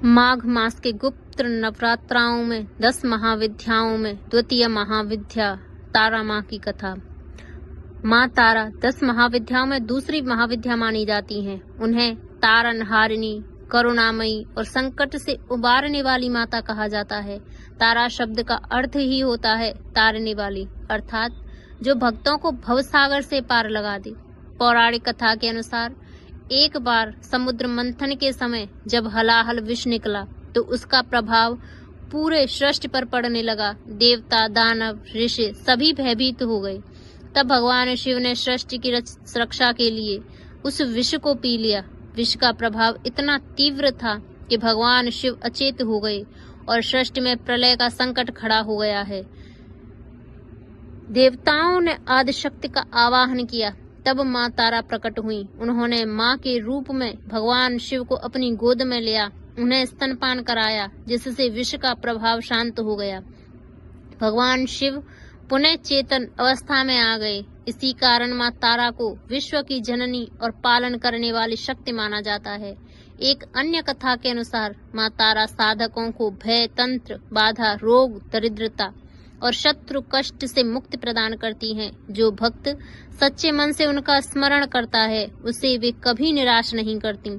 माघ मास के गुप्त नवरात्राओं में 10 महाविद्याओं में द्वितीय महाविद्या तारा माँ की कथा। माँ तारा 10 महाविद्याओं में दूसरी महाविद्या मानी जाती हैं। उन्हें तारनहारिणी, करुणामयी और संकट से उबारने वाली माता कहा जाता है। तारा शब्द का अर्थ ही होता है तारने वाली, अर्थात जो भक्तों को भवसागर से पार लगा दे। पौराणिक कथा के अनुसार एक बार समुद्र मंथन के समय जब हलाहल विष निकला तो उसका प्रभाव पूरे सृष्टि पर पड़ने लगा। देवता, दानव, ऋषि सभी भयभीत हो गए। तब भगवान शिव ने सृष्टि की रक्षा के लिए उस विष को पी लिया। विष का प्रभाव इतना तीव्र था कि भगवान शिव अचेत हो गए और सृष्टि में प्रलय का संकट खड़ा हो गया है। देवताओं ने आदिशक्ति का आवाहन किया। तब माँ तारा प्रकट हुई। उन्होंने माँ के रूप में भगवान शिव को अपनी गोद में लिया, उन्हें स्तनपान कराया, जिससे विष का प्रभाव शांत हो गया। भगवान शिव पुनः चेतन अवस्था में आ गए। इसी कारण माँ तारा को विश्व की जननी और पालन करने वाली शक्ति माना जाता है। एक अन्य कथा के अनुसार माँ तारा साधकों को भय, तंत्र, बाधा, रोग, दरिद्रता और शत्रु कष्ट से मुक्ति प्रदान करती हैं। जो भक्त सच्चे मन से उनका स्मरण करता है उसे वे कभी निराश नहीं करती।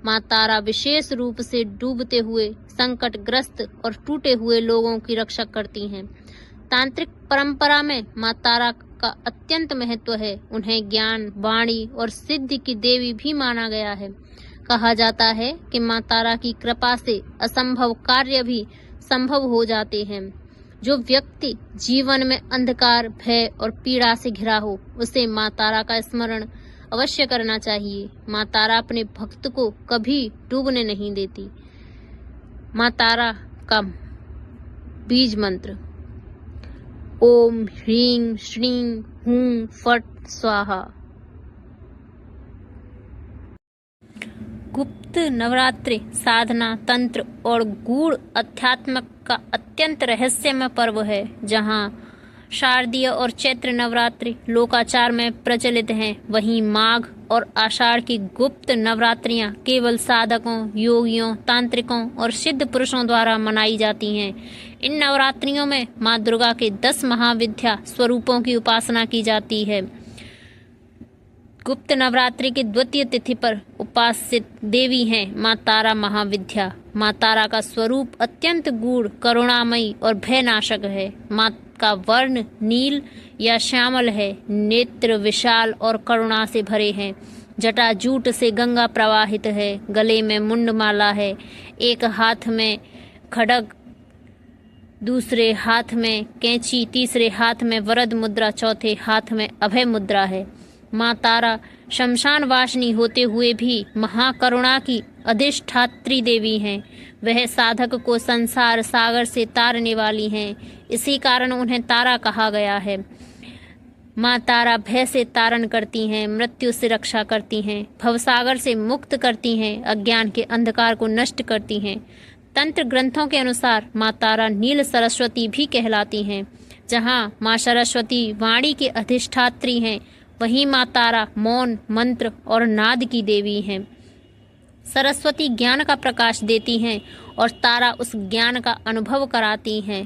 माँ तारा विशेष रूप से डूबते हुए, संकटग्रस्त और टूटे हुए लोगों की रक्षा करती हैं। तांत्रिक परंपरा में माँ तारा का अत्यंत महत्व है। उन्हें ज्ञान, वाणी और सिद्धि की देवी भी माना गया है। कहा जाता है कि माँ तारा की कृपा से असंभव कार्य भी संभव हो जाते हैं। जो व्यक्ति जीवन में अंधकार, भय और पीड़ा से घिरा हो उसे माँ तारा का स्मरण अवश्य करना चाहिए। माँ तारा अपने भक्त को कभी डूबने नहीं देती। माँ तारा का बीज मंत्र ओम ह्रीं श्रीं हूं फट स्वाहा। गुप्त नवरात्रि साधना, तंत्र और गूढ़ अध्यात्म का अत्यंत रहस्यमय पर्व है। जहां शारदीय और चैत्र नवरात्रि लोकाचार में प्रचलित हैं, वहीं माघ और आषाढ़ की गुप्त नवरात्रियां केवल साधकों, योगियों, तांत्रिकों और सिद्ध पुरुषों द्वारा मनाई जाती हैं। इन नवरात्रियों में माँ दुर्गा के 10 महाविद्या स्वरूपों की उपासना की जाती है। गुप्त नवरात्रि की द्वितीय तिथि पर उपासित देवी हैं माँ तारा महाविद्या। माँ तारा का स्वरूप अत्यंत गूढ़, करुणामयी और भयनाशक है। माँ का वर्ण नील या श्यामल है। नेत्र विशाल और करुणा से भरे हैं। जटा जूट से गंगा प्रवाहित है। गले में मुंडमाला है। एक हाथ में खड्ग, दूसरे हाथ में कैंची, तीसरे हाथ में वरद मुद्रा, चौथे हाथ में अभय मुद्रा है। माँ तारा शमशान वासिनी होते हुए भी महाकरुणा की अधिष्ठात्री देवी हैं। वह साधक को संसार सागर से तारने वाली हैं। इसी कारण उन्हें तारा कहा गया है। माँ तारा भय से तारण करती हैं, मृत्यु से रक्षा करती हैं, भवसागर से मुक्त करती हैं, अज्ञान के अंधकार को नष्ट करती हैं। तंत्र ग्रंथों के अनुसार माँ तारा नील सरस्वती भी कहलाती हैं। जहाँ माँ सरस्वती वाणी की अधिष्ठात्री हैं, वहीं माँ तारा मौन, मंत्र और नाद की देवी हैं। सरस्वती ज्ञान का प्रकाश देती हैं और तारा उस ज्ञान का अनुभव कराती हैं।